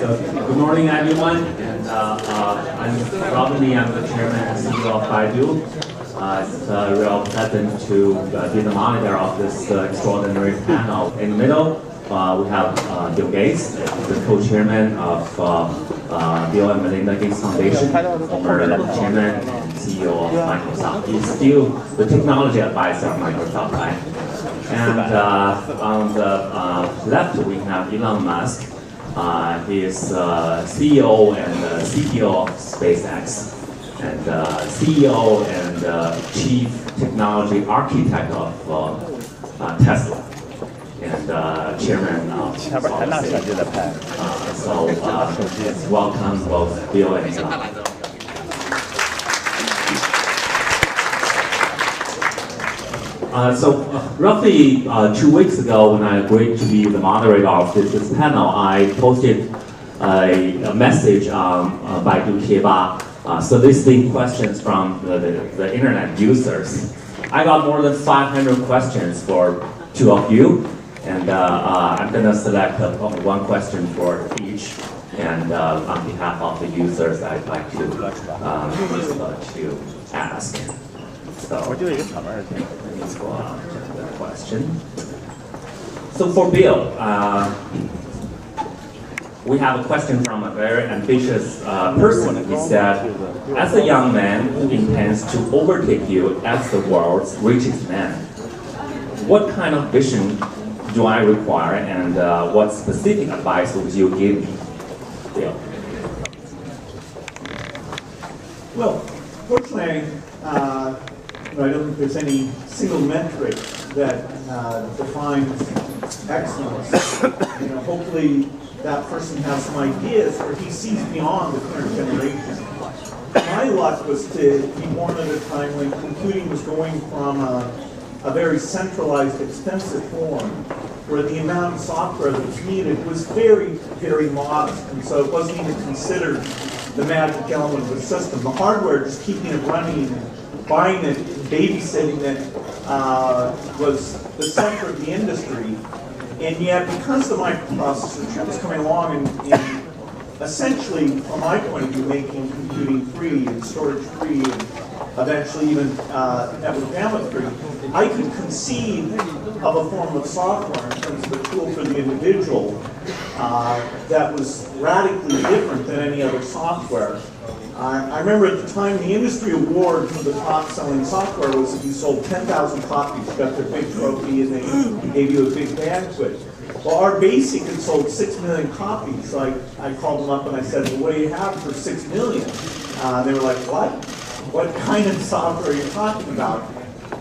So, good morning, everyone. And I'm Robin Lee. I'm the chairman and CEO of Baidu. It's a real pleasure to be the monitor of this extraordinary panel. In the middle, we have Bill Gates, the co-chairman of Bill and Melinda Gates Foundation, former chairman and CEO of Microsoft. He's still the technology advisor of Microsoft, right? And on the left, we have Elon Musk. He is CEO and CTO of SpaceX, and CEO and Chief Technology Architect of Tesla, and Chairman of SolarCity. So let's welcome both Bill and Elon. Roughly 2 weeks ago, when I agreed to be the moderator of this panel, I posted a message on Baidu Tieba soliciting questions from the internet users. I got more than 500 questions for two of you, and I'm going to select one question for each. And on behalf of the users, I'd like to ask. So, let's go on to the question. So for Bill, we have a question from a very ambitious person. He said, as a young man who intends to overtake you as the world's richest man, what kind of vision do I require, and what specific advice would you give me, Bill? Well, fortunately, I don't think there's any single metric that defines excellence. Hopefully that person has some ideas, or he sees beyond the current generation. My luck was to be born at a time when computing was going from a very centralized, expensive form, where the amount of software that was needed was very, very modest, and so it wasn't even considered the magic element of the system. The hardware, just keeping it running, buying it, babysitting it, was the center of the industry. And yet, because the microprocessor chip was coming along and essentially, from my point of view, making computing free and storage free and eventually even network bandwidth free, I could conceive of a form of software in terms of a tool for the individual that was radically different than any other software. I remember at the time the industry award for the top selling software was if you sold 10,000 copies, you got their big trophy and they gave you a big banquet. Well, our Basic had sold 6 million copies, so I called them up and I said, well, what do you have for 6 million? They were like, what? What kind of software are you talking about?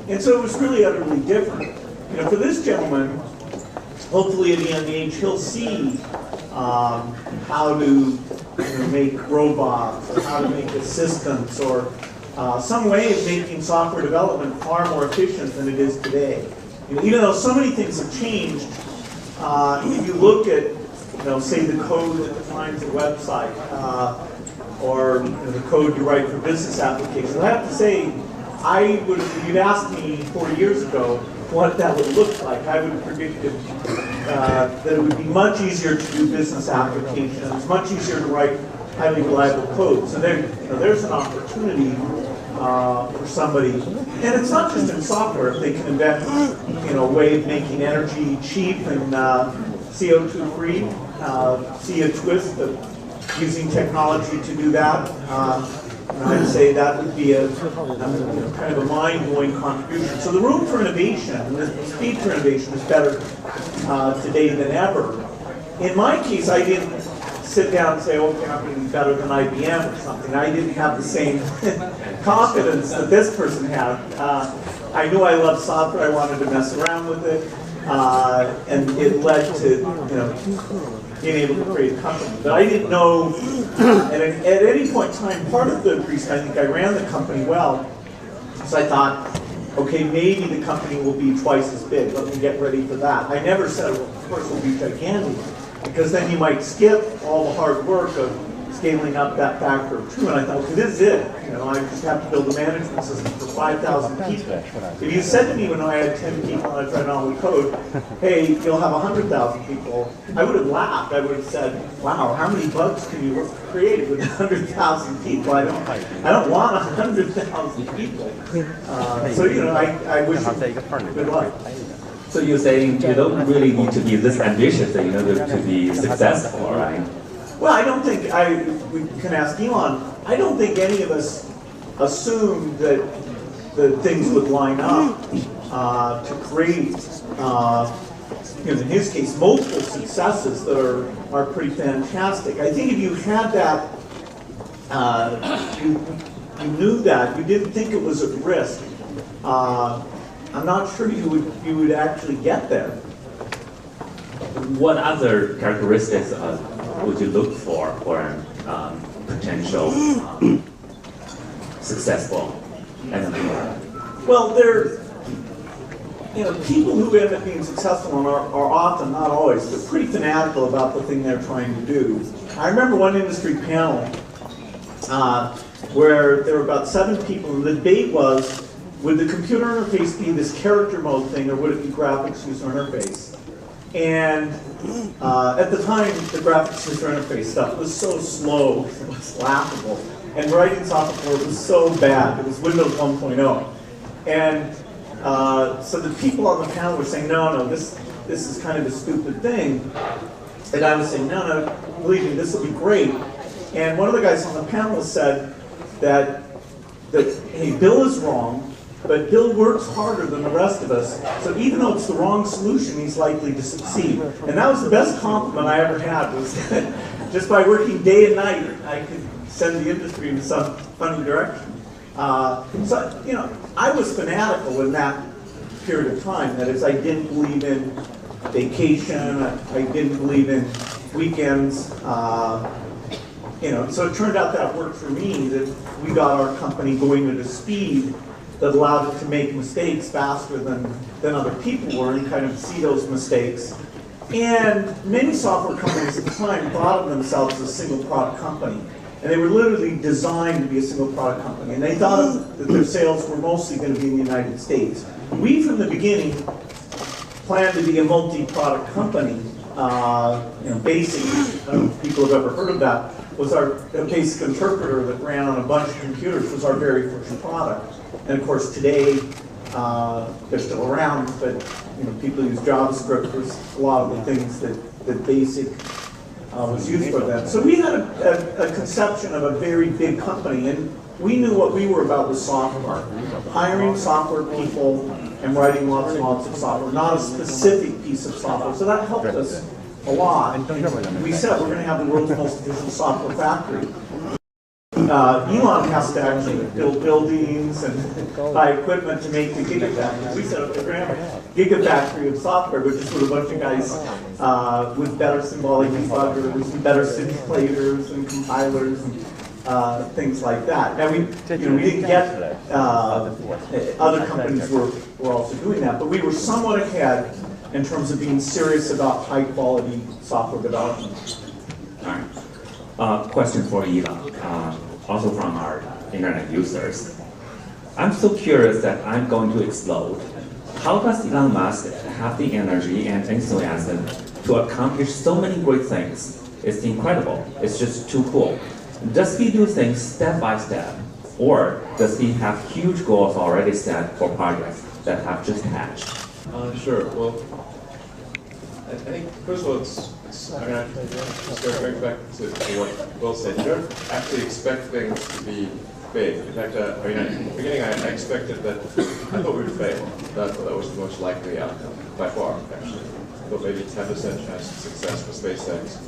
And so it was really utterly different. For this gentleman, hopefully at a young age, he'll see how to make robots, or how to make assistants, or some way of making software development far more efficient than it is today. Even though so many things have changed, if you look at, say the code that defines a website, or the code you write for business applications, I have to say, if you'd asked me 40 years ago what that would look like, I would have predicted that it would be much easier to do business applications, much easier to write highly reliable code. So there's an opportunity for somebody, and it's not just in software. If they can invent a way of making energy cheap and CO2 free, see a twist of using technology to do that. I'd say that would be a kind of a mind-blowing contribution. So the room for innovation, the speed for innovation is better today than ever. In my case, I didn't sit down and say, okay, I'm going to be better than IBM or something. I didn't have the same confidence that this person had. I knew I loved software. I wanted to mess around with it. And it led to, being able to create a company. But I didn't know, at any point in time, part of the reason I think I ran the company well, so I thought, okay, maybe the company will be twice as big. Let me get ready for that. I never said, well, of course, it will be gigantic, because then you might skip all the hard work of scaling up that factor of 2, and I thought, okay, this is it. You know, I just have to build a management system for 5,000 people. If you said to me when I had 10 people and I was writing all the code, hey, you'll have 100,000 people, I would have laughed. I would have said, wow, how many bugs can you create with 100,000 people? I don't want 100,000 people. So, you know, I wish you good luck. So you're saying you don't really need to be this ambitious in order to be successful, right? Well, I don't think, we can ask Elon, I don't think any of us assumed that things would line up to create, you know, in his case, multiple successes that are pretty fantastic. I think if you had that, you knew that, you didn't think it was at risk, I'm not sure you would actually get there. What other characteristics would you look for a potential successful entrepreneur? Well, you know, people who end up being successful are often, not always, but pretty fanatical about the thing they're trying to do. I remember one industry panel where there were about 7 people, and the debate was, would the computer interface be this character mode thing, or would it be graphics user interface? And at the time, the graphics user interface stuff was so slow, it was laughable. And writing software was so bad, it was Windows 1.0. And so the people on the panel were saying, no, this is kind of a stupid thing. And I was saying, no, believe me, this will be great. And one of the guys on the panel said that hey, Bill is wrong, but Bill works harder than the rest of us, so even though it's the wrong solution, he's likely to succeed. And that was the best compliment I ever had, was that just by working day and night, I could send the industry in some funny direction. So, you know, I was fanatical in that period of time. That is, I didn't believe in vacation, I didn't believe in weekends. You know, so it turned out that worked for me, that we got our company going at a speed that allowed it to make mistakes faster than other people were, and kind of see those mistakes. And many software companies at the time thought of themselves as a single product company. And they were literally designed to be a single product company. And they thought that their sales were mostly going to be in the United States. We, from the beginning, planned to be a multi-product company. You know, BASIC, I don't know if people have ever heard of that, was our BASIC interpreter that ran on a bunch of computers, was our very first product. And of course, today, they're still around, but you know, people use JavaScript for a lot of the things that BASIC was used for them. So we had a conception of a very big company, and we knew what we were about was software. Hiring software people and writing lots and lots of software, not a specific piece of software. So that helped us a lot. We said we're going to have the world's most efficient software factory. Elon has to actually build buildings and buy equipment to make the gigafactory. We said, okay, we're going to have a gigafactory of software, but just with a bunch of guys with better symbolic debuggers and better simulators and compilers and things like that. Now, we didn't get, other companies were also doing that, but we were somewhat ahead in terms of being serious about high quality software development. All right. Question for Elon. Also from our internet users. I'm so curious that I'm going to explode. How does Elon Musk have the energy and enthusiasm to accomplish so many great things? It's incredible. It's just too cool. Does he do things step by step? Or does he have huge goals already set for projects that have just hatched? Sure. Well, I think, first of all, I mean, just going back to what Will said, you don't actually expect things to be big. In fact, I mean, at the beginning, I expected that, I thought we would fail. That was the most likely outcome, by far, actually. I thought maybe 10% chance of success for SpaceX,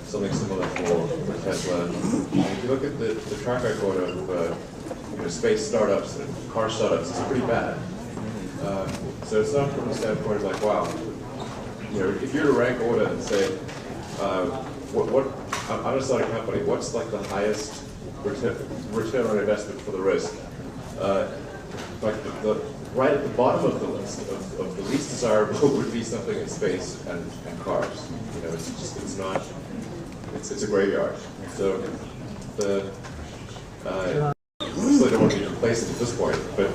something similar for Tesla. And if you look at the track record of space startups and car startups, it's pretty bad. So it's not from the standpoint of like, wow, if you were to rank order and say, I'm gonna start a company, what's like the highest return on investment for the risk? Like right at the bottom of the list of the least desirable would be something in space and cars. It's a graveyard. So the still don't want to be complacent at this point, but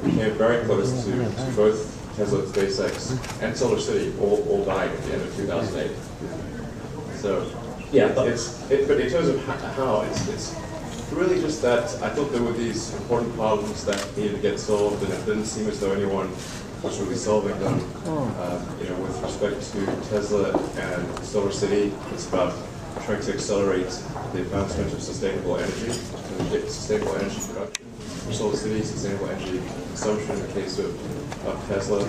we came very close to both Tesla, SpaceX, and Solar City all dying at the end of 2008. So Yeah, but in terms of how, it's really just that I thought there were these important problems that needed to get solved, and it didn't seem as though anyone was really solving them. With respect to Tesla and Solar City, it's about trying to accelerate the advancement of sustainable energy, and sustainable energy production. For Solar City, sustainable energy consumption in the case of Tesla.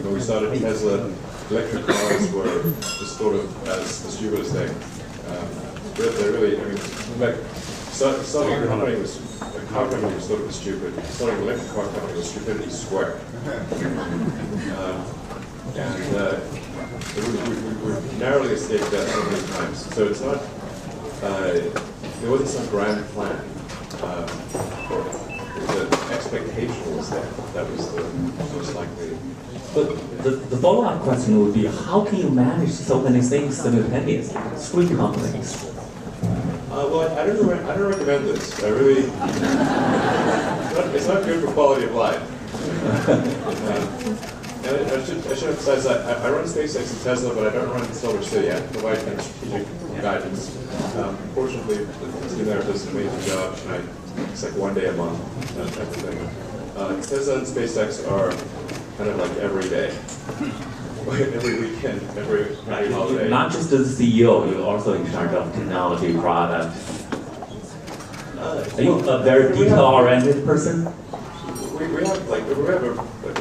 When we started Tesla, electric cars were just thought of as the stupidest thing. They're really, I mean, in fact, starting a company was, a car company was thought of as stupid. Starting an electric car company was stupidity squared. We narrowly escaped that so many times. So it's not, there wasn't some grand plan. The expectation was there. That was the most likely. But the follow-up question would be, how can you manage so many things simultaneously? 3 companies. Well, I don't recommend this. I really, it's not good for quality of life. And I should emphasize that I run SpaceX and Tesla, but I don't run Solar City. I provide kind of strategic guidance. Fortunately, the team there does an amazing job, and it's like 1 day a month, that type of thing. Tesla and SpaceX are kind of like every day, every weekend, every holiday. Not just as CEO, you're also in charge of technology, product. Are you a very detail-oriented person? We have a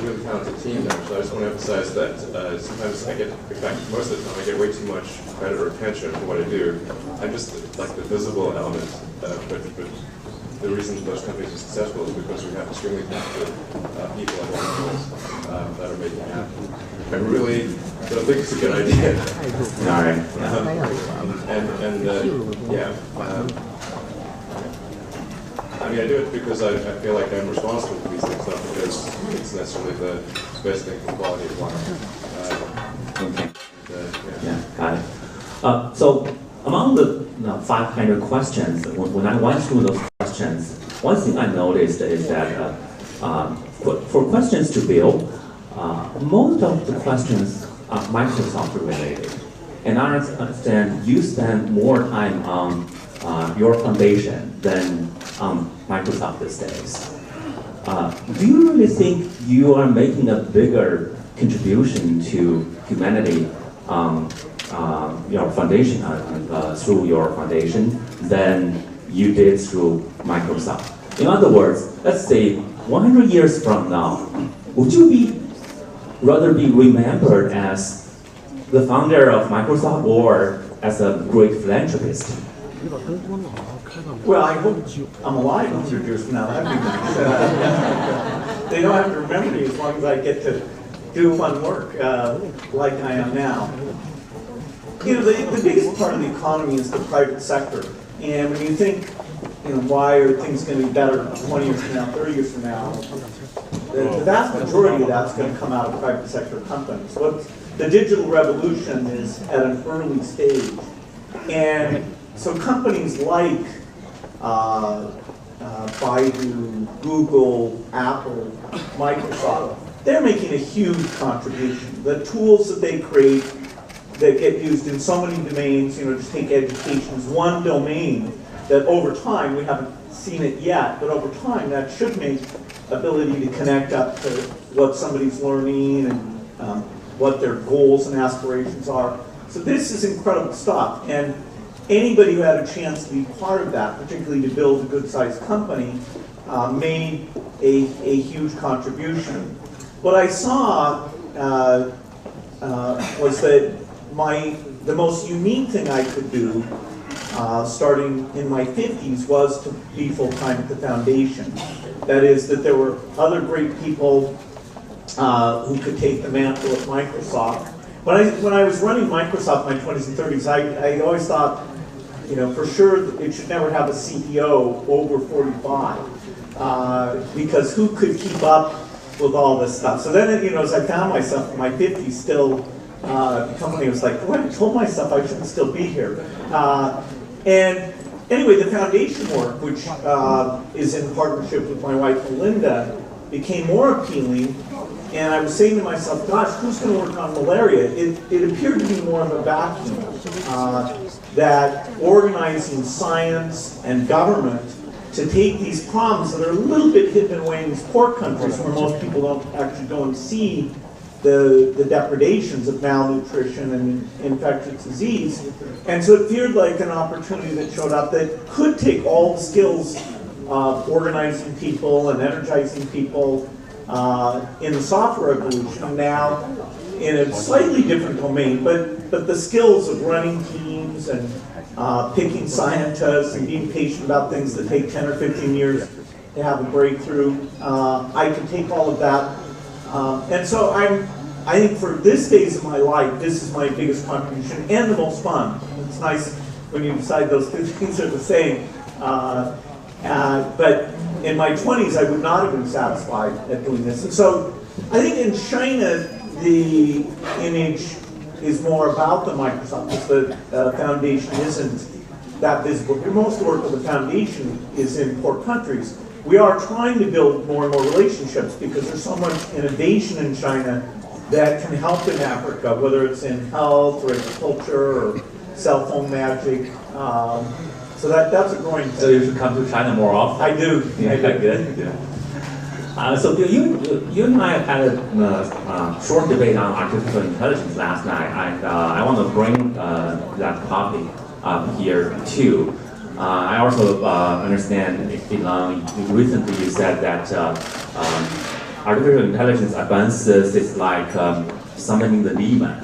really talented team there, so I just want to emphasize that sometimes in fact, most of the time I get way too much credit or attention for what I do. I'm just like the visible element, but the reason those companies are successful is because we have extremely talented people and individuals that are making it happen. I really don't think it's a good idea. All right. I mean, I do it because I feel like I'm responsible for these things, not because it's necessarily the best thing for quality of life. Okay. Yeah, got it. So among the 500 questions, when I went through those questions, one thing I noticed is that for questions to Bill, most of the questions are Microsoft related. And I understand you spend more time on your foundation than Microsoft these days. Do you really think you are making a bigger contribution to humanity your foundation through your foundation than you did through Microsoft? In other words, let's say 100 years from now, would you rather be remembered as the founder of Microsoft or as a great philanthropist? Well, I hope I'm alive 100 years from now. That'd be nice. They don't have to remember me as long as I get to do fun work like I am now. The biggest part of the economy is the private sector. And when you think, why are things going to be better 20 years from now, 30 years from now, the vast majority of that's going to come out of private sector companies. The digital revolution is at an early stage. And so companies like Baidu, Google, Apple, Microsoft, they're making a huge contribution. The tools that they create that get used in so many domains, just take education as one domain that over time, we haven't seen it yet, but over time that should make ability to connect up to what somebody's learning and what their goals and aspirations are. So this is incredible stuff. And anybody who had a chance to be part of that, particularly to build a good-sized company, made a huge contribution. What I saw was that the most unique thing I could do, starting in my 50s, was to be full-time at the foundation. That is, that there were other great people who could take the mantle at Microsoft. When I was running Microsoft in my 20s and 30s, I always thought, for sure it should never have a CEO over 45, because who could keep up with all this stuff? So then, as I found myself in my 50s still the company was like, well, I told myself I shouldn't still be here. And anyway, the foundation work, which is in partnership with my wife Melinda, became more appealing. And I was saying to myself, gosh, who's going to work on malaria? It appeared to be more of a vacuum, that organizing science and government to take these problems that are a little bit hidden away in these poor countries where most people don't actually go and see the depredations of malnutrition and infectious disease. And so it appeared like an opportunity that showed up that could take all the skills of organizing people and energizing people in the software revolution now in a slightly different domain, but the skills of running teams and picking scientists and being patient about things that take 10 or 15 years to have a breakthrough. I can take all of that. And so I think for this phase of my life, this is my biggest contribution and the most fun. It's nice when you decide those two things are the same. But in my 20s, I would not have been satisfied at doing this. And so I think in China, the image is more about the Microsoft, because the foundation isn't that visible. Most work of the foundation is in poor countries. We are trying to build more and more relationships because there's so much innovation in China that can help in Africa, whether it's in health or agriculture or cell phone magic. So that's a growing thing. So you should come to China more often. I do. Yeah, I do. good. Yeah. So Bill, you and I had a short debate on artificial intelligence last night, and I want to bring that topic up here too. I also understand, Elon, recently you said that artificial intelligence advances is like summoning the demon.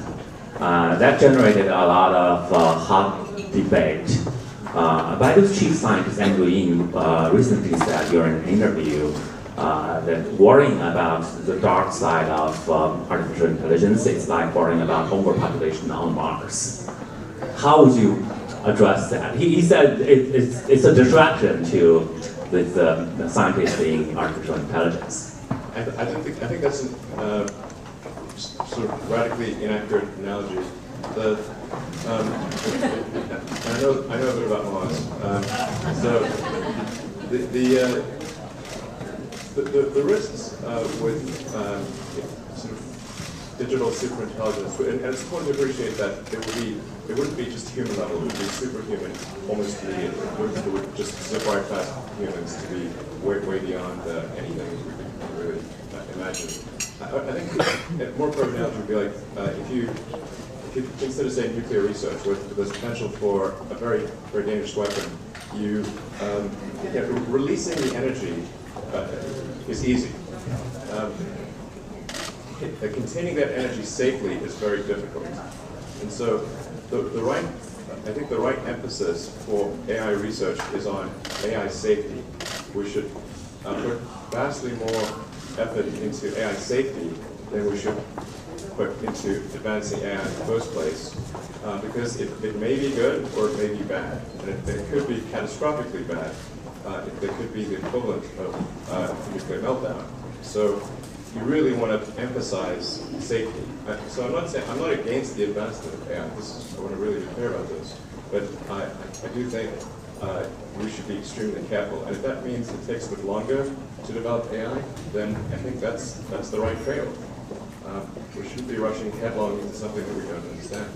That generated a lot of hot debate. Baidu's chief scientist Andrew Ng recently said during an interview that worrying about the dark side of artificial intelligence is like worrying about overpopulation on Mars. How would you address that? He said it's a distraction to the scientists in artificial intelligence. I think that's a sort of radically inaccurate analogy. I know a bit about Mars. So the risks with sort of digital superintelligence, and it's important to appreciate that it wouldn't be just human level; it would be superhuman, almost immediately. It would just zip right past humans to be way beyond anything we could really imagine. I think more appropriate analogy would be like if you consider, say, nuclear research, with the potential for a very, very dangerous weapon, releasing the energy is easy. Containing that energy safely is very difficult. And so I think the right emphasis for AI research is on AI safety. We should put vastly more effort into AI safety than we should put into advancing AI in the first place, because it may be good or it may be bad, and it could be catastrophically bad. It could be the equivalent of nuclear meltdown. So you really want to emphasize safety. So I'm not against the advancement of AI. I want to really be clear about this, but I do think we should be extremely careful. And if that means it takes a bit longer to develop AI, then I think that's the right trade-off. We shouldn't be rushing headlong into something that we don't understand.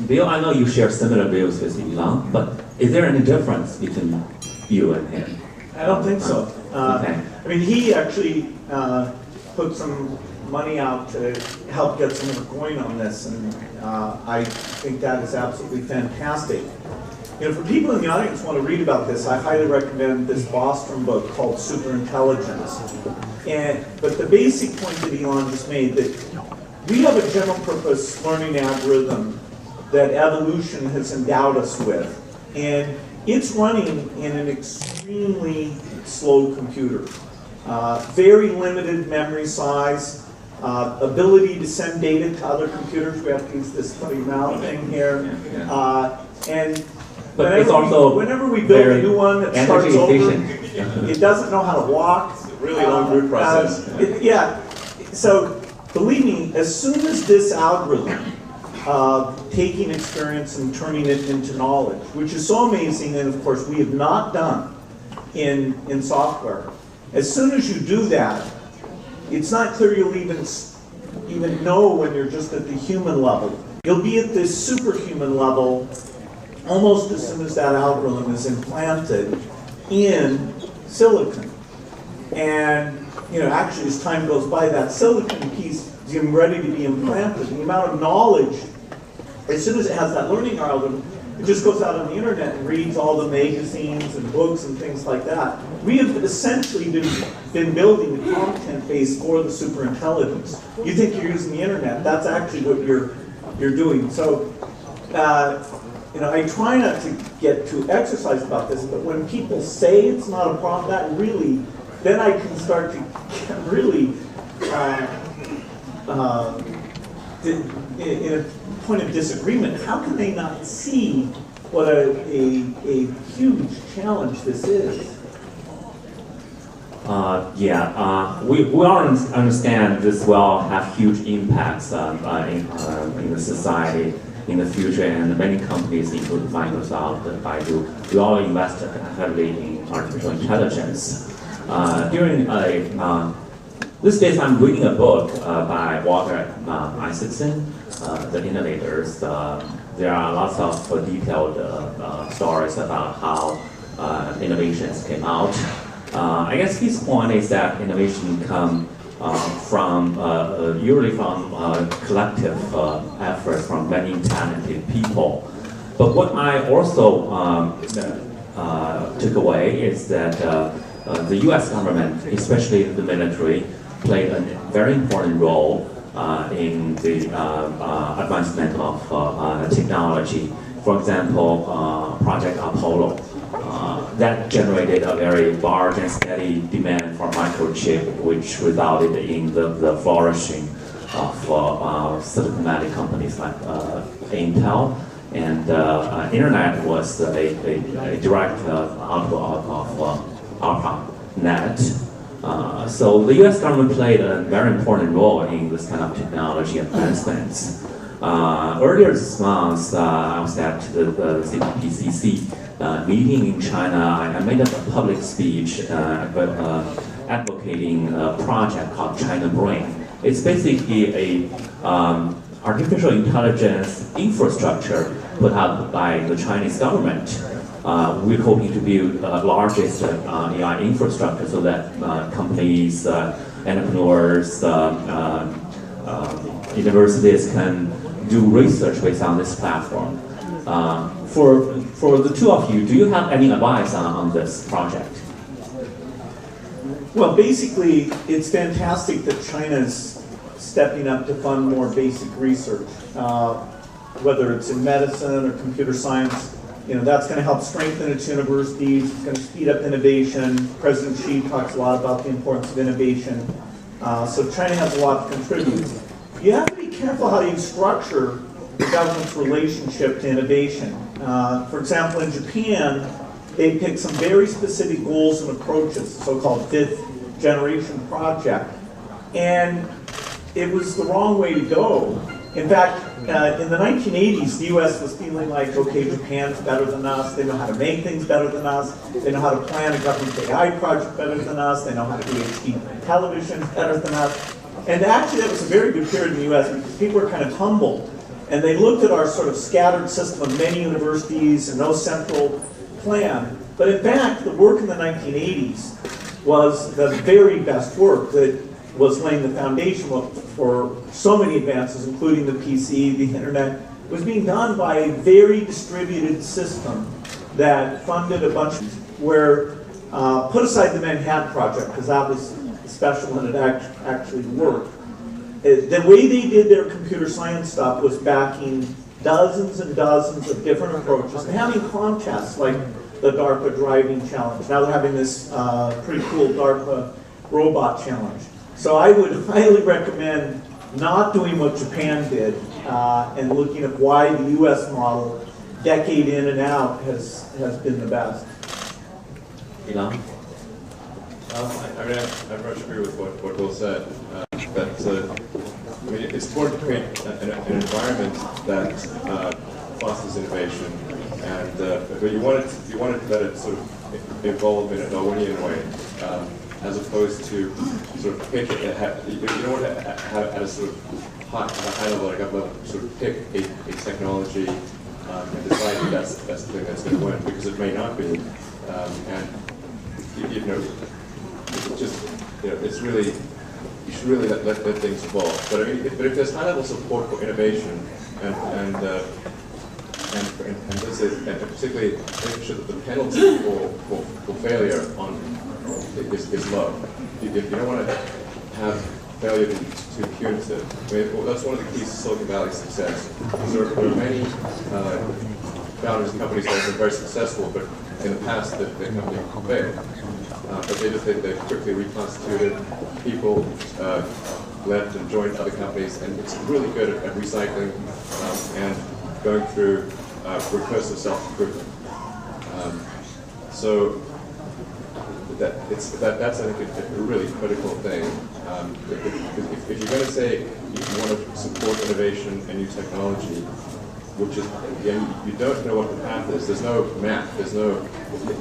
Bill, I know you share similar views with Elon, but is there any difference between you and him? I don't think so. Okay. I mean, he actually put some money out to help get some work going on this, and I think that is absolutely fantastic. You know, for people in the audience who want to read about this, I highly recommend this Bostrom book called Superintelligence. But the basic point that Elon just made, that we have a general purpose learning algorithm that evolution has endowed us with, and it's running in an extremely slow computer. Very limited memory size, ability to send data to other computers. We have to use this funny mouth thing here. But it's also whenever we build a new one that starts over, it doesn't know how to walk. It's a really long root process. So believe me, as soon as this algorithm taking experience and turning it into knowledge, which is so amazing, and of course we have not done in software. As soon as you do that, it's not clear you'll even know when you're just at the human level. You'll be at this superhuman level almost as soon as that algorithm is implanted in silicon. And actually as time goes by, that silicon piece is getting ready to be implanted. The amount of knowledge, as soon as it has that learning algorithm, it just goes out on the internet and reads all the magazines and books and things like that. We have essentially been building the content base for the superintelligence. You think you're using the internet, that's actually what you're doing. So, I try not to get too exercised about this, but when people say it's not a problem, that really, then I can start to get really in a point of disagreement. How can they not see what a huge challenge this is? We all understand this will have huge impacts in the society in the future, and many companies, including Microsoft and Baidu, we all invest heavily in artificial intelligence. These days I'm reading a book by Walter Isaacson, The Innovators. There are lots of detailed stories about how innovations came out. I guess his point is that innovation comes usually from collective efforts from many talented people. But what I also took away is that the U.S. government, especially the military, played a very important role in the advancement of technology. For example, Project Apollo, that generated a very large and steady demand for microchip, which resulted in the flourishing of Silicon Valley companies like Intel. And internet was a direct output of ARPANET. So the U.S. government played a very important role in this kind of technology advancements. Earlier this month, I was at the CPPCC meeting in China. I made a public speech advocating a project called China Brain. It's basically a artificial intelligence infrastructure put out by the Chinese government. We're hoping to build the largest AI infrastructure so that companies, entrepreneurs, universities can do research based on this platform. For the two of you, do you have any advice on this project? Well, basically, it's fantastic that China's stepping up to fund more basic research, whether it's in medicine or computer science. That's going to help strengthen its universities. It's going to speed up innovation. President Xi talks a lot about the importance of innovation. So China has a lot to contribute. You have to be careful how you structure the government's relationship to innovation. For example, in Japan, they picked some very specific goals and approaches, the so-called fifth generation project. And it was the wrong way to go. In fact, in the 1980s, the US was feeling like, okay, Japan's better than us, they know how to make things better than us, they know how to plan a government AI project better than us, they know how to do HD television better than us. And actually that was a very good period in the US because people were kind of humbled. And they looked at our sort of scattered system of many universities and no central plan. But in fact, the work in the 1980s was the very best work that was laying the foundation for so many advances, including the PC, the internet. It was being done by a very distributed system that funded a bunch where, put aside the Manhattan Project, because that was special and it actually worked. The way they did their computer science stuff was backing dozens and dozens of different approaches and having contests like the DARPA driving challenge. Now they're having this pretty cool DARPA robot challenge. So I would highly recommend not doing what Japan did and looking at why the US model, decade in and out, has been the best. Elon? I very much agree with what Will said. that I mean, it's important to create an environment that fosters innovation, and but you want to let it sort of evolve in a Darwinian way, as opposed to sort of pick it. You don't want to have at a sort of high level, like level, sort of pick a technology and decide that that's the thing that's going to win, because it may not be, and you know, it's just, you know, it's really, you should really let things evolve. But I mean, if there's high level support for innovation and particularly making sure that the penalty for failure is low. You don't want to have failure be too punitive. I mean, that's one of the keys to Silicon Valley's success. There are many founders and companies that have been very successful, but in the past the company failed. But they quickly reconstituted. People left and joined other companies, and it's really good at recycling and going through recursive self-improvement. So that's I think a really critical thing. If you're going to say you want to support innovation and new technology, which is, again, you don't know what the path is. There's no map. There's no,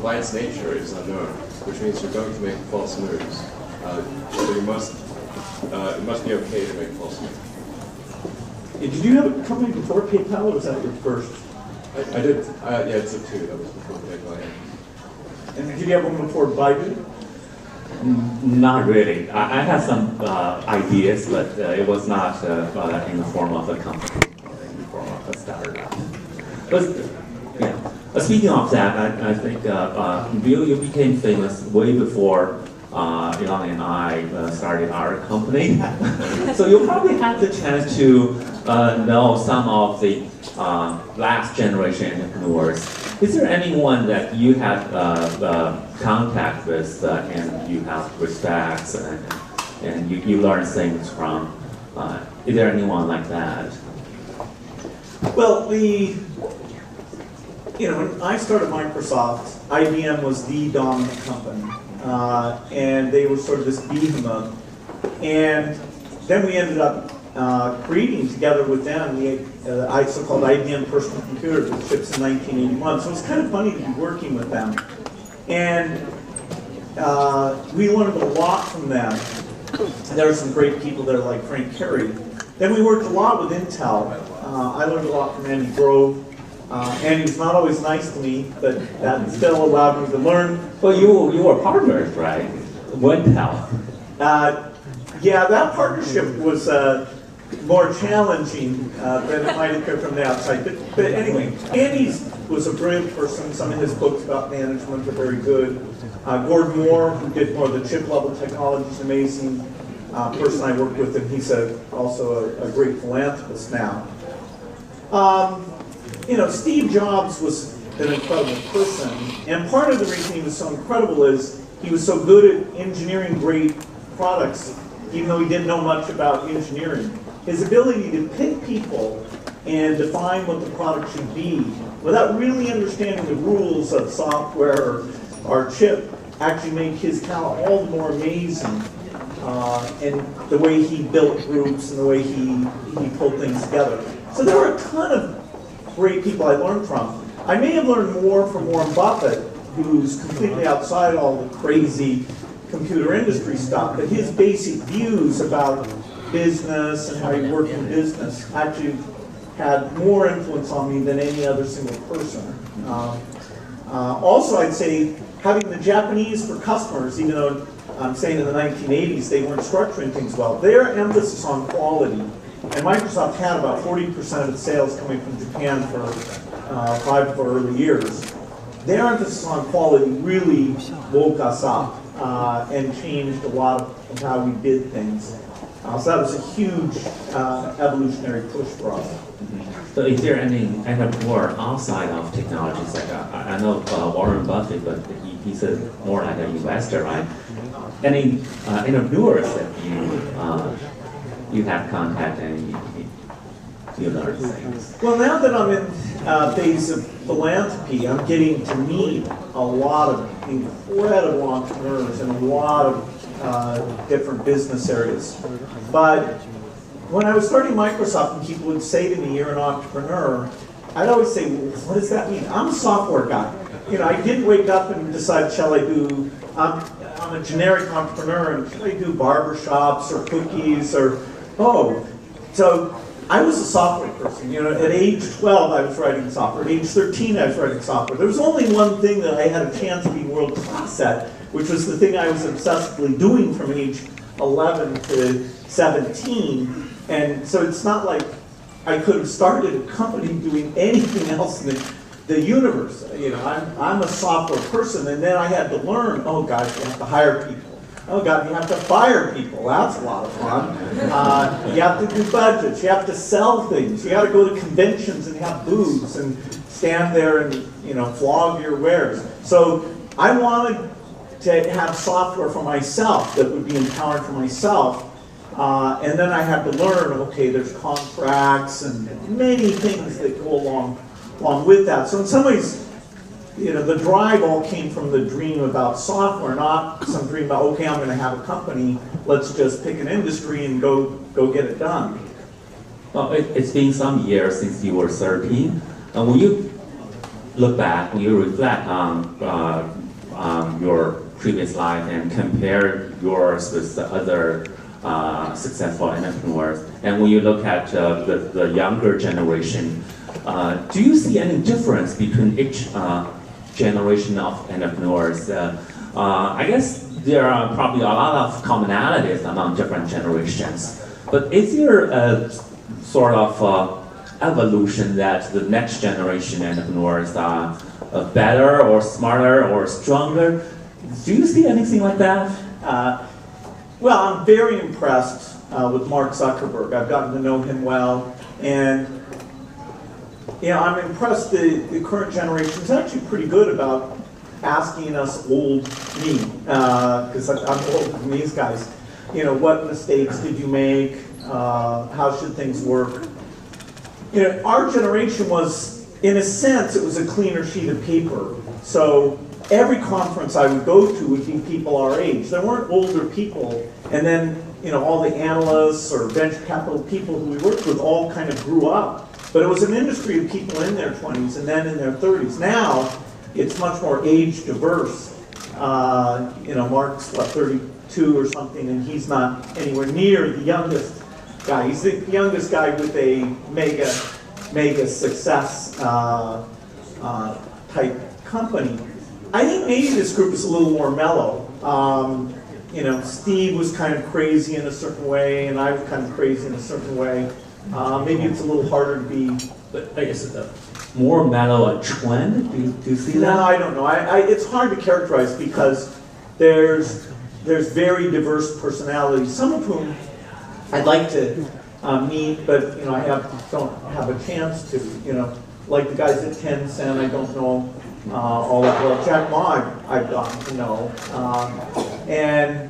by its nature, it's unknown, which means you're going to make false moves. So you must, it must be okay to make false moves. Did you have a company before PayPal, or was that your first? I did. Yeah, it's a two. That was before PayPal. Yeah. And did you have one before Baidu? Not really. I had some ideas, but it was not in the form of a company, in the form of a startup. But yeah. Speaking of that, I think Bill, you became famous way before Elon and I started our company. So you probably had the chance to know some of the last generation entrepreneurs. Is there anyone that you had contact with and you have respect and you learn things from? Is there anyone like that? Well, when I started Microsoft, IBM was the dominant company, and they were sort of this behemoth. And then we ended up creating together with them the so-called IBM personal computer that ships in 1981. So it's kind of funny to be working with them. And we learned a lot from them. And there are some great people there like Frank Carey. Then we worked a lot with Intel. I learned a lot from Andy Grove. Andy was not always nice to me, but that still allowed me to learn. Well, you were partners, right? Intel. Yeah, that partnership was more challenging than it might appear from the outside. But anyway, Andy was a brilliant person. Some of his books about management are very good. Gordon Moore, who did more of the chip-level technology, is an amazing person I worked with, and he's also a great philanthropist now. Steve Jobs was an incredible person, and part of the reason he was so incredible is he was so good at engineering great products, even though he didn't know much about engineering. His ability to pick people and define what the product should be without really understanding the rules of software or chip actually made his talent all the more amazing. And the way he built groups and the way he pulled things together. So there were a ton of great people I learned from. I may have learned more from Warren Buffett, who's completely outside all the crazy computer industry stuff, but his basic views about business and how you work in business actually had more influence on me than any other single person. Also, I'd say having the Japanese for customers, even though I'm saying in the 1980s they weren't structuring things well, their emphasis on quality, and Microsoft had about 40% of its sales coming from Japan for 5 of our early years. Their emphasis on quality really woke us up and changed a lot of how we did things. So that was a huge evolutionary push for us. So is there any entrepreneur outside of technologies? Like I know Warren Buffett, but he's more like an investor, right? Any entrepreneurs that you have contact and you learn things? Well, now that I'm in phase of philanthropy, I'm getting to meet a lot of incredible entrepreneurs and a lot of different business areas. But when I was starting Microsoft and people would say to me, you're an entrepreneur, I'd always say, well, what does that mean? I'm a software guy. You know, I didn't wake up and decide, shall I do, I'm a generic entrepreneur, and shall I do barbershops or cookies or, oh. So I was a software person. You know, at age 12, I was writing software. At age 13, I was writing software. There was only one thing that I had a chance of being world class at, which was the thing I was obsessively doing from age 11 to 17. And so it's not like I could have started a company doing anything else in the universe. You know, I'm a software person, and then I had to learn, oh God, you have to hire people. Oh God, you have to fire people. That's a lot of fun. You have to do budgets. You have to sell things. You got to go to conventions and have booths and stand there and, you know, flog your wares. So I wanted to have software for myself that would be empowered for myself. And then I had to learn, okay, there's contracts and many things that go along with that. So in some ways, you know, the drive all came from the dream about software, not some dream about, okay, I'm going to have a company, let's just pick an industry and go get it done. Well, it's been some years since you were 13. And when you look back, when you reflect on your previous life and compare yours with the other successful entrepreneurs, and when you look at the younger generation, do you see any difference between each generation of entrepreneurs? I guess there are probably a lot of commonalities among different generations, but is there a sort of evolution that the next generation entrepreneurs are better or smarter or stronger? Do you see anything like that? Well, I'm very impressed with Mark Zuckerberg. I've gotten to know him well, and you know, I'm impressed the current generation is actually pretty good about asking us old me, because I'm older than these guys. You know, what mistakes did you make? How should things work? You know, our generation was, in a sense, it was a cleaner sheet of paper. So every conference I would go to would be people our age. There weren't older people, and then, you know, all the analysts or venture capital people who we worked with all kind of grew up. But it was an industry of people in their 20s and then in their 30s. Now, it's much more age diverse. You know, Mark's, what, 32 or something, and he's not anywhere near the youngest guy. He's the youngest guy with a mega success type company. I think maybe this group is a little more mellow. You know, Steve was kind of crazy in a certain way, and I was kind of crazy in a certain way. Maybe it's a little harder to be. But I guess more mellow a trend. Do you see that? No, I don't know. It's hard to characterize because there's very diverse personalities. Some of whom I'd like to meet, but you know, don't have a chance to. You know, like the guys at Tencent, I don't know all of well. Jack Ma, I've gotten to know, and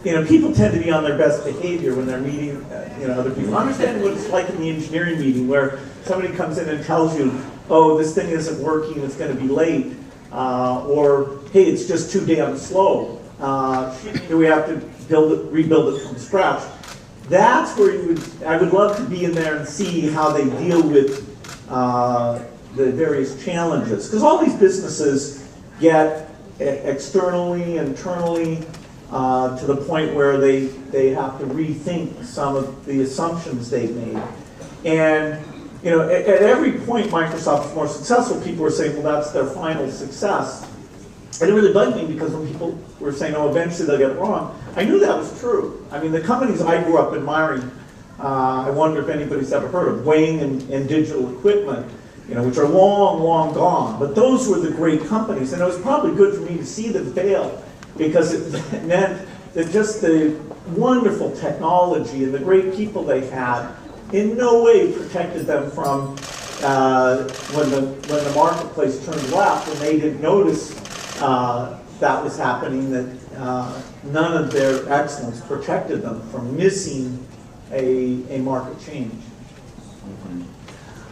you know, people tend to be on their best behavior when they're meeting, you know, other people. Understand what it's like in the engineering meeting where somebody comes in and tells you, oh, this thing isn't working, it's going to be late, or hey, it's just too damn slow. Do we have to rebuild it from scratch? That's where I would love to be in there and see how they deal with the various challenges. Because all these businesses get externally, internally, to the point where they have to rethink some of the assumptions they've made. And you know, at every point Microsoft was more successful, people were saying, well, that's their final success. And it really bugged me because when people were saying, oh, eventually they'll get it wrong, I knew that was true. I mean, the companies I grew up admiring, I wonder if anybody's ever heard of Wing and Digital Equipment, you know, which are long, long gone. But those were the great companies, and it was probably good for me to see them fail, because it meant that just the wonderful technology and the great people they had in no way protected them from when the marketplace turned left and they didn't notice that was happening, that none of their excellence protected them from missing a market change. Mm-hmm.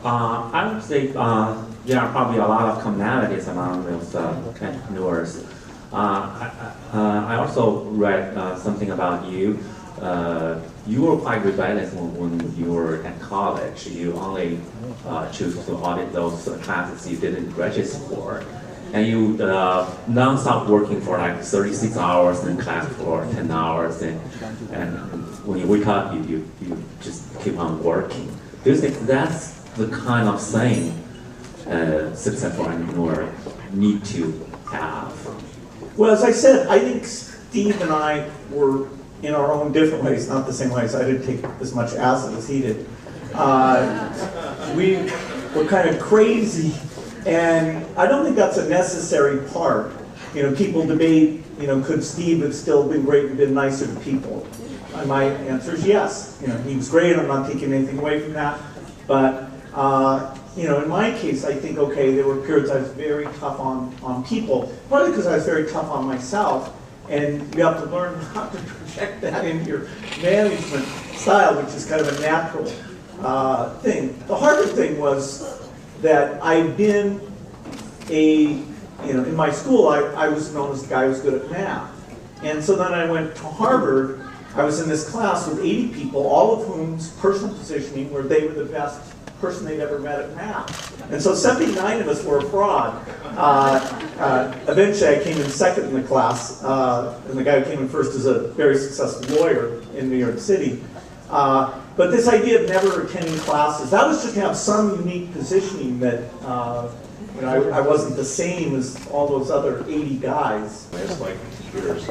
I would say there are probably a lot of commonalities among those entrepreneurs. I also read something about you. You were quite rebellious when you were at college. You only choose to audit those classes you didn't register for. And you non-stop working for like 36 hours in class for 10 hours. And when you wake up, you just keep on working. Do you think that's the kind of thing successful entrepreneur need to have? Well, as I said, I think Steve and I were in our own different ways, not the same ways. I didn't take as much acid as he did. We were kind of crazy, and I don't think that's a necessary part. You know, people debate, you know, could Steve have still been great and been nicer to people? And my answer is yes. You know, he was great. I'm not taking anything away from that. But you know, in my case, I think, okay, there were periods I was very tough on people, partly because I was very tough on myself, and you have to learn how to project that into your management style, which is kind of a natural thing. The harder thing was that I'd been you know, in my school, I was known as the guy who was good at math. And so then I went to Harvard. I was in this class with 80 people, all of whom's personal positioning were they were the best person they'd ever met at math. And so 79 of us were a fraud. Eventually I came in second in the class, and the guy who came in first is a very successful lawyer in New York City. But this idea of never attending classes, that was just to have some unique positioning that you know, I wasn't the same as all those other 80 guys. I just like computers.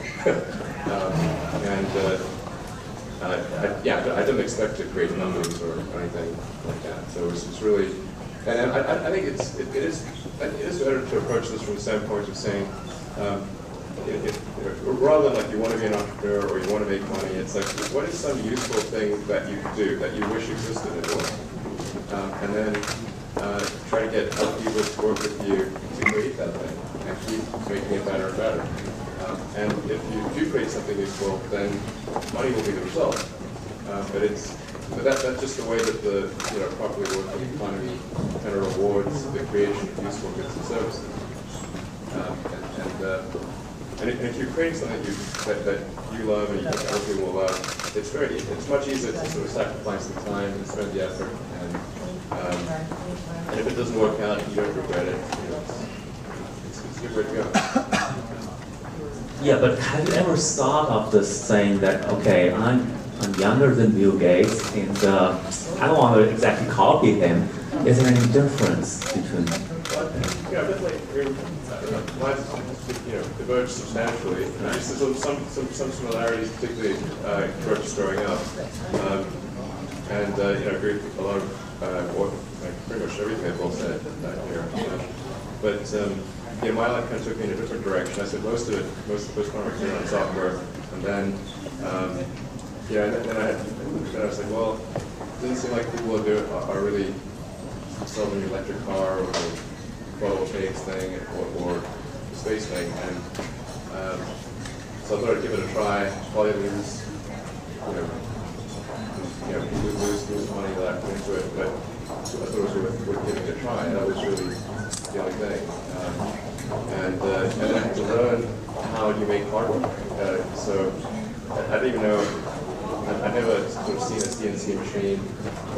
Yeah, I didn't expect to create numbers or anything like that. So it's really, and I think it is better to approach this from the standpoint of saying, rather than like you want to be an entrepreneur or you want to make money, it's like, what is some useful thing that you could do that you wish existed in the world? And then try to get other people to work with you to create that thing and keep making it better and better. And if you do create something useful, then money will be the result. But that's just the way that the properly working economy kind of rewards the creation of useful goods and services. And if you're creating something that you love and you think other people will love, it's much easier to sort of sacrifice the time and spend the effort. And if it doesn't work out, you don't regret it. It's a good way to go. Yeah, but have you ever thought of this saying that, okay, I'm younger than Bill Gates, and I don't want to exactly copy him. Is there any difference between them? Yeah, definitely. Lives, diverge substantially. There's some similarities, particularly just growing up, and agree with a lot of pretty much everything they've all said here. But my life kind of took me in a different direction. I said most of it conversation on software, and then then I was like, well, it doesn't seem like people are really selling an electric car or a photovoltaics thing or space thing, and so I thought I'd give it a try. Probably lose money that I put into it, but I thought it was worth giving it a try. That was really the only thing. And then I had to learn how you make hardware. So I didn't even know. I'd never sort of seen a CNC machine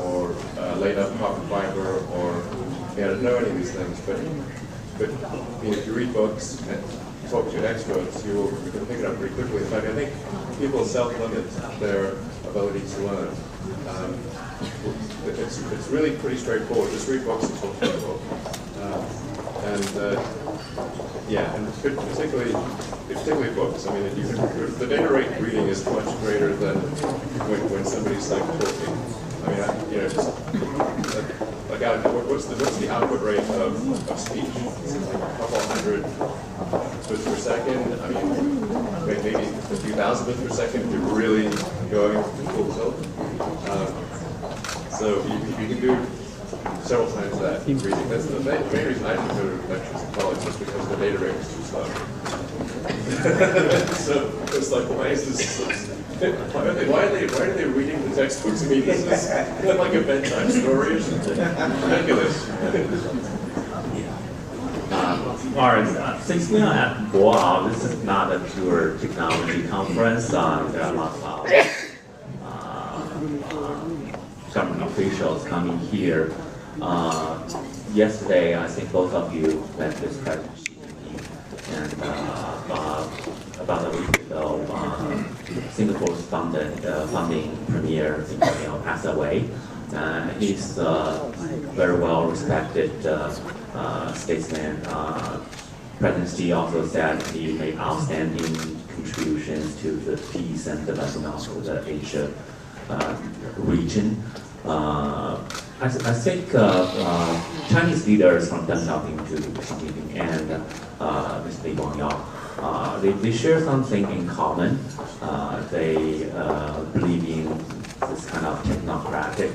or laid up carbon fiber or I didn't know any of these things. But if you read books and talk to experts, you can pick it up pretty quickly. In fact, I think people self-limit their ability to learn. It's really pretty straightforward. Just read books and talk to people. And particularly books. I mean, the data rate reading is much greater than when somebody's like talking. I mean, what's the output rate of speech? It's like a couple hundred bits per second. I mean, maybe a few thousand bits per second if you're really going full tilt. So you can do several times that reading. That's the main reason I didn't go to lectures in college was because the data rate was too slow. So it's like, why is this? Why are they reading the textbooks? I mean, this is like a bedtime story or something. Ridiculous. All right, since we are at Boao, this is not a pure technology conference. There are a lot of government officials coming here. Yesterday, I think both of you met this President Xi Jinping, and about a week ago, Singapore's founding premier, passed away. He's very well respected statesman. President Xi also said he made outstanding contributions to the peace and development of the Asia region. I think Chinese leaders from Deng Xiaoping to Xi Jinping and Mr. Li Guangyao, they share something in common. They believe in this kind of technocratic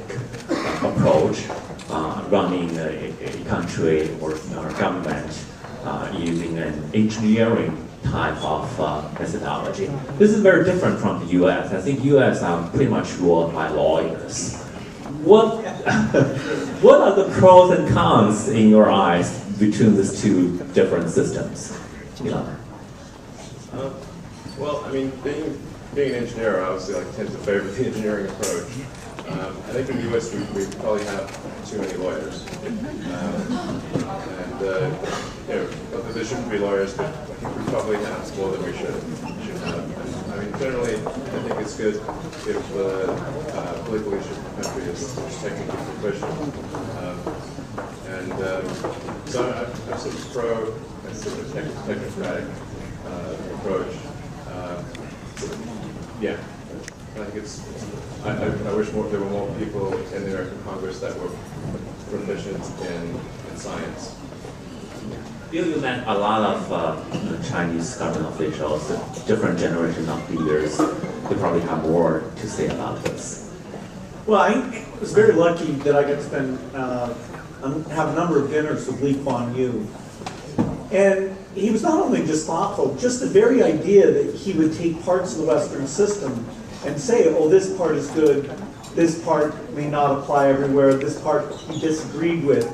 approach, running a country or government using an engineering type of methodology. This is very different from the U.S. I think U.S. are pretty much ruled by lawyers. What are the pros and cons in your eyes between these two different systems? Well, I mean, being an engineer, I obviously tend to favor the engineering approach. I think in the U.S. we probably have too many lawyers, and there shouldn't be lawyers, but I think we probably have more than we should have. I mean, generally, I think it's good if the political leadership of the country is technically proficient, so I'm sort of pro a sort of technocratic approach. Yeah, I think I wish there were more people in the American Congress that were proficient in science. You met a lot of Chinese government officials, different generation of leaders. They probably have more to say about this. Well, I was very lucky that I got to spend, have a number of dinners with Lee Kuan Yew. And he was not only just thoughtful, just the very idea that he would take parts of the Western system and say, oh, this part is good, this part may not apply everywhere, this part he disagreed with.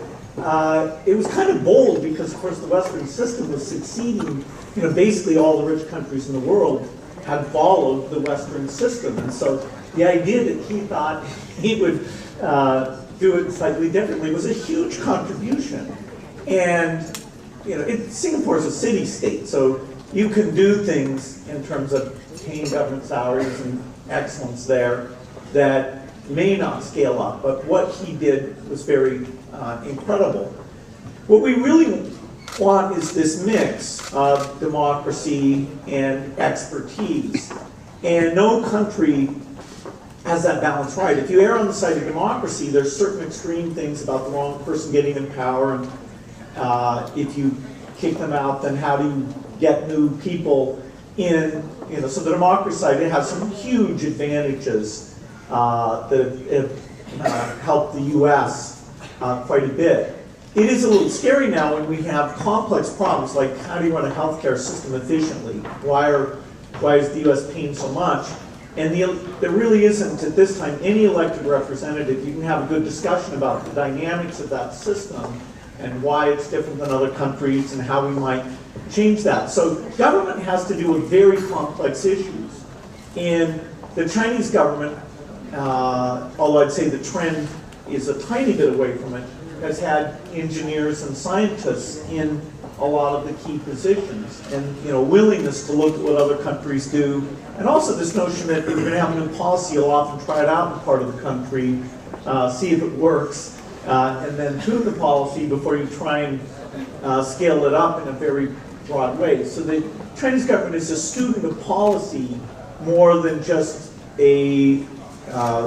It was kind of bold because, of course, the Western system was succeeding. Basically all the rich countries in the world had followed the Western system. And so the idea that he thought he would do it slightly differently was a huge contribution. And Singapore is a city-state, so you can do things in terms of paying government salaries and excellence there that may not scale up, but what he did was very incredible. What we really want is this mix of democracy and expertise, and no country has that balance right. If you err on the side of democracy, there's certain extreme things about the wrong person getting in power, and if you kick them out, then how do you get new people in? So the democracy side, it has some huge advantages that have helped the U.S. Quite a bit. It is a little scary now when we have complex problems like how do you run a healthcare system efficiently? Why is the U.S. paying so much? And there really isn't at this time any elected representative. You can have a good discussion about the dynamics of that system and why it's different than other countries and how we might change that. So government has to do with very complex issues. And the Chinese government, although I'd say the trend is a tiny bit away from it, has had engineers and scientists in a lot of the key positions, and willingness to look at what other countries do, and also this notion that if you're going to have a new policy, you'll often try it out in part of the country, see if it works, and then tune the policy before you try and scale it up in a very broad way. So the Chinese government is a student of policy more than just a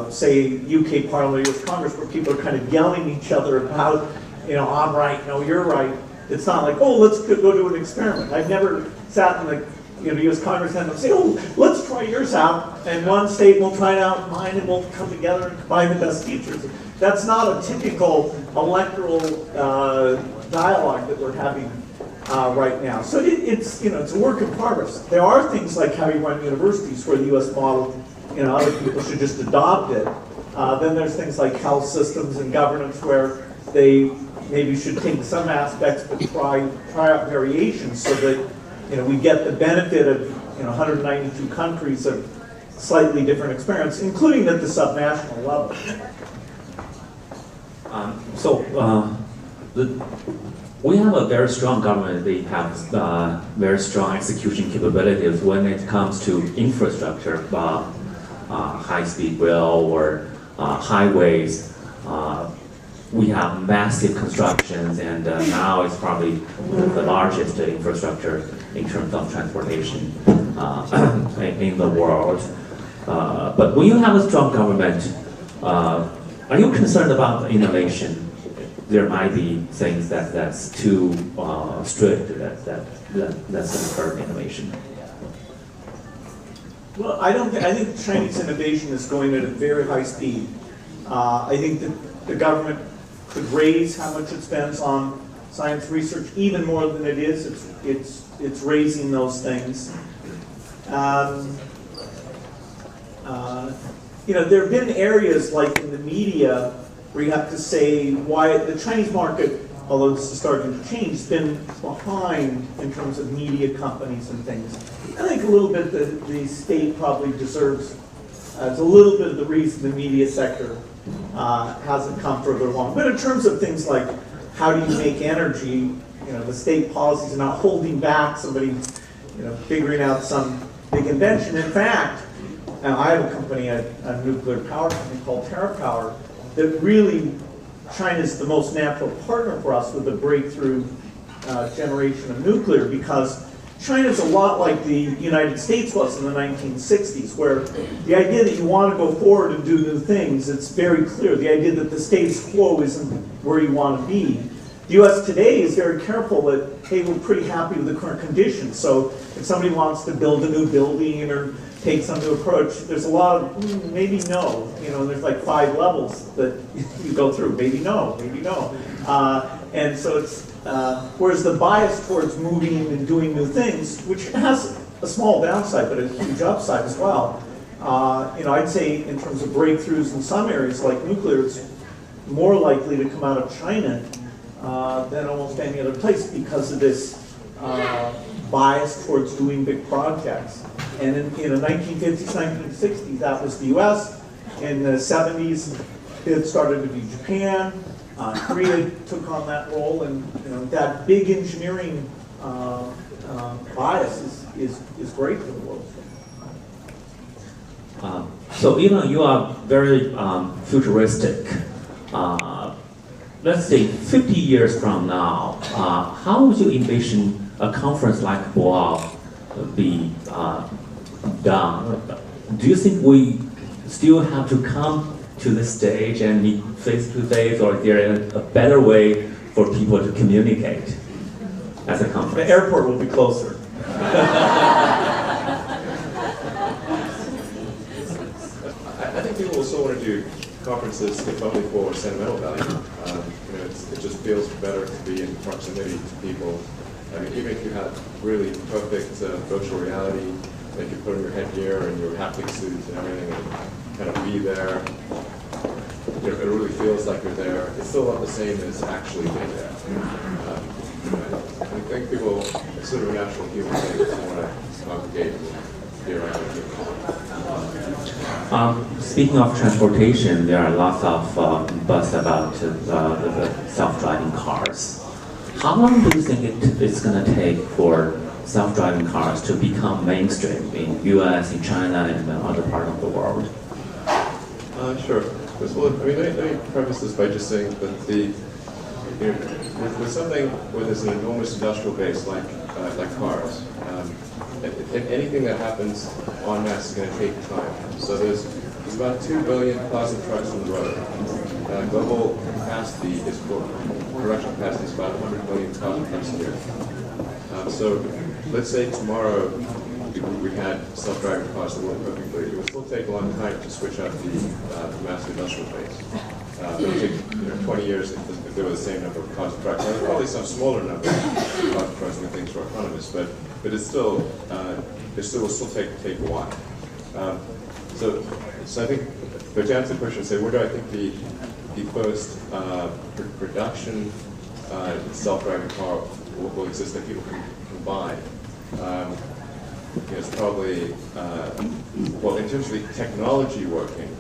say UK Parliament or US Congress, where people are kind of yelling at each other about, I'm right, no, you're right. It's not like, oh, let's go do an experiment. I've never sat in the US Congress and say, oh, let's try yours out, and one state will try it out, mine, and we'll come together and combine the best features. That's not a typical electoral dialogue that we're having right now. So it's a work in progress. There are things like how you run universities where the US model, other people should just adopt it. Then there's things like health systems and governance where they maybe should take some aspects but try out variations so that we get the benefit of 192 countries of slightly different experience, including at the subnational level. We have a very strong government. They have very strong execution capabilities when it comes to infrastructure, high-speed rail or highways. We have massive constructions, and now it's probably the largest infrastructure in terms of transportation in the world. But when you have a strong government, are you concerned about innovation? There might be things that's too strict that's going to hurt innovation. Well, I think Chinese innovation is going at a very high speed. I think that the government could raise how much it spends on science research even more than it is. It's raising those things. There have been areas like in the media where you have to say why the Chinese market, although this is starting to change, has been behind in terms of media companies and things. I think a little bit the state probably deserves, it's a little bit of the reason the media sector hasn't come further along. But in terms of things like how do you make energy, the state policies are not holding back somebody, figuring out some big invention. In fact, I have a company, a nuclear power company called TerraPower, that really China's the most natural partner for us with the breakthrough generation of nuclear, because China's a lot like the United States was in the 1960s, where the idea that you want to go forward and do new things, it's very clear. The idea that the status quo isn't where you want to be. The U.S. today is very careful that, hey, we're pretty happy with the current conditions. So if somebody wants to build a new building or take some new approach, there's a lot of maybe no. There's like 5 levels that you go through. Maybe no, maybe no. And so it's, whereas the bias towards moving and doing new things, which has a small downside but a huge upside as well, I'd say in terms of breakthroughs in some areas like nuclear, it's more likely to come out of China than almost any other place because of this bias towards doing big projects. And in the 1950s, 1960s, that was the US. In the 70s, it started to be Japan. Korea took on that role, and that big engineering bias is great for the world. So Elon, you are very futuristic. Let's say 50 years from now, how would you envision a conference like Boao be done? Do you think we still have to come to the stage and meet face to face, or is there a better way for people to communicate as a conference? The airport will be closer. I think people will still want to do conferences if only for sentimental value. It just feels better to be in proximity to people. I mean, even if you had really perfect virtual reality, they could put on your headgear and your haptic suits and everything and kind of be there. It really feels like you're there. It's still not the same as actually being there. I think people, it's sort of a natural human thing to want to congregate and be around people. Speaking of transportation, there are lots of buzz about the self-driving cars. How long do you think it's going to take for self-driving cars to become mainstream in U.S., in China, and other parts of the world? Sure. Well, let me preface this by just saying that with something where there's an enormous industrial base like cars, anything that happens en masse is going to take time. So there's about 2 billion cars and trucks on the road. Global capacity is production capacity is about 100 million cars and trucks a year. So let's say tomorrow we had self-driving cars that work perfectly. It would still take a long time to switch out the massive industrial base. It would take 20 years if there were the same number of cars and trucks. There's probably some smaller number of cars and trucks when things were autonomous, but it's still will still take a while. So I think, but to answer the question, say where do I think the first production self-driving car will exist that people can buy. It's probably, well, in terms of the technology working,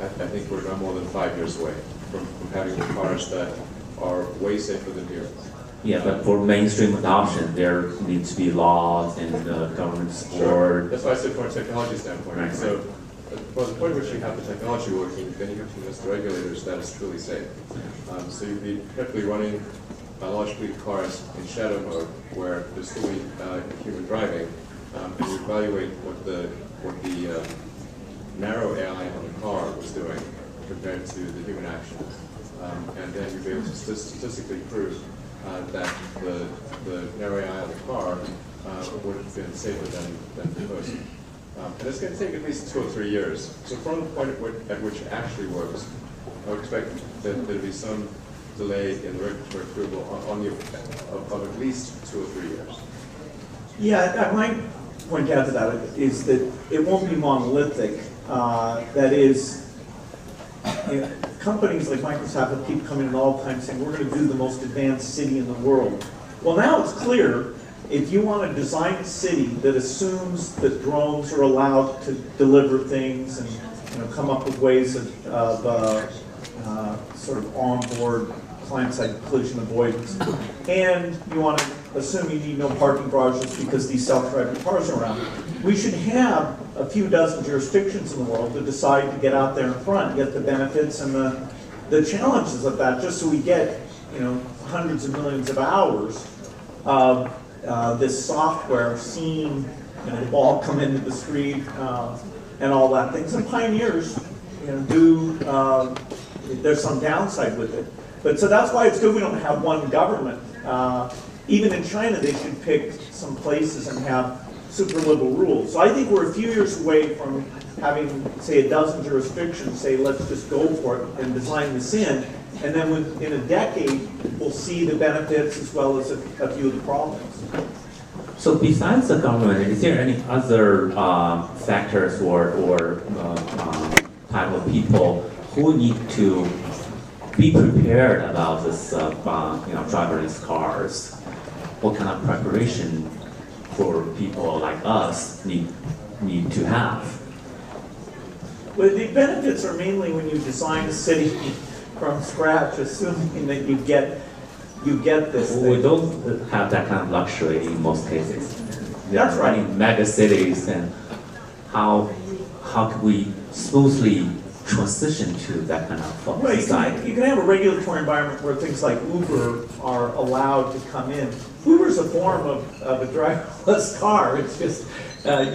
I think we're not more than 5 years away from having cars that are way safer than yours. Yeah, but for mainstream adoption, there needs to be laws and government support. Sure. That's why I said from a technology standpoint. Right. So, well, the point at which you have the technology working, then you have to convince the regulators that it's truly safe. So you'd be effectively running large fleet cars in shadow mode, where there's still human driving, and you evaluate what the narrow AI on the car was doing compared to the human actions, and then you'd be able to statistically prove that the narrow AI on the car would have been safer than the person. And it's going to take at least 2 or 3 years. So from the point at which it actually works, I would expect that there'll be some delay in the regulatory approval of at least 2 or 3 years. Yeah, I might point out to that is that it won't be monolithic. That is, companies like Microsoft keep coming in all the time saying, we're going to do the most advanced city in the world. Well, now it's clear, if you want to design a city that assumes that drones are allowed to deliver things and come up with ways of sort of onboard client-side collision avoidance, and you want to assume you need no parking garages because these self-driving cars are around, we should have a few dozen jurisdictions in the world to decide to get out there in front, get the benefits and the challenges of that, just so we get hundreds of millions of hours of this software seeing the ball come into the street and all that thing. Some pioneers there's some downside with it. But so that's why it's good we don't have one government. Even in China, they should pick some places and have super liberal rules. So I think we're a few years away from having, say, a dozen jurisdictions say, let's just go for it and design this in. And then in a decade, we'll see the benefits as well as a few of the problems. So besides the government, is there any other factors or type of people who need to be prepared about this, driverless cars? What kind of preparation for people like us need to have? Well, the benefits are mainly when you design a city from scratch, assuming that you get this thing. We don't have that kind of luxury in most cases. That's right. In mega cities, and how can we smoothly transition to that kind of society? You can have a regulatory environment where things like Uber are allowed to come in. Uber's a form of a driverless car. It's just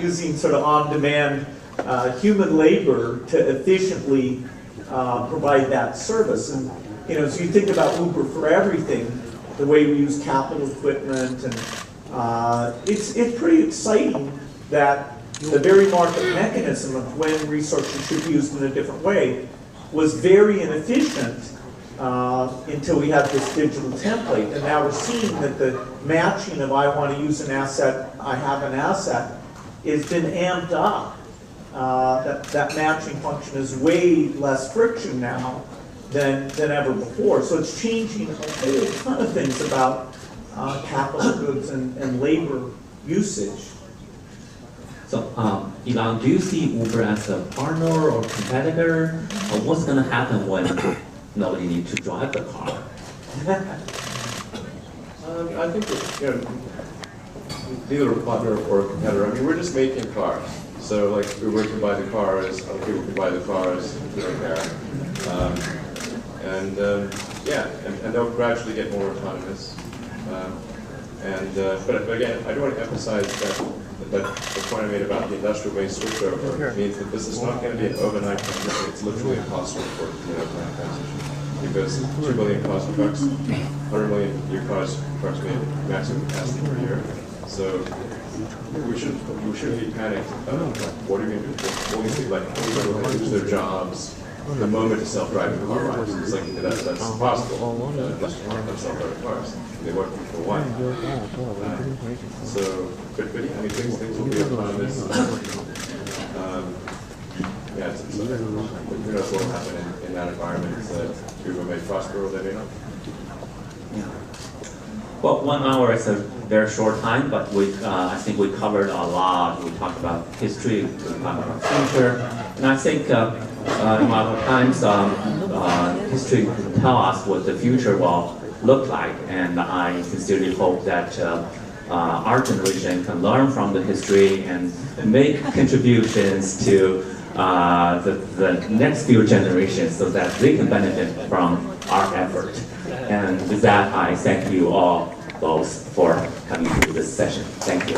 using sort of on-demand human labor to efficiently provide that service. And so you think about Uber for everything, the way we use capital equipment, and it's pretty exciting that the very market mechanism of when resources should be used in a different way was very inefficient until we had this digital template. And now we're seeing that the matching of I want to use an asset, I have an asset, has been amped up. That matching function is way less friction now than ever before. So it's changing a whole ton of things about capital goods and labor usage. So, Elon, do you see Uber as a partner or competitor? Or what's going to happen when nobody needs to drive the car? I think that, neither a partner or a competitor. I mean, we're just making cars. So, like, Uber can buy the cars, other people can buy the cars here and there. And they'll gradually get more autonomous. But again, I do want to emphasize that the point I made about the industrial-based switchover means that this is not going to be an overnight transition. It's literally impossible for the overnight transition. Because 2 billion cars per trucks, 100 million new cars approximately maximum capacity per year. So we shouldn't be panicked about what are we going to do? All these things like people will lose their jobs the moment a self-driving car arrives. It's like that's possible. Self-driving cars. They work for a while. But I mean things will be autonomous. yeah, who knows what will happen in that environment. People may prosper or they may not. Yeah. Well, 1 hour is a very short time, but I think we covered a lot. We talked about history, we talked about future, and I think in a lot of times history will tell us what the future will look like, and I sincerely hope that our generation can learn from the history and make contributions to the next few generations so that they can benefit from our effort. And with that, I thank you all both for coming to this session. Thank you.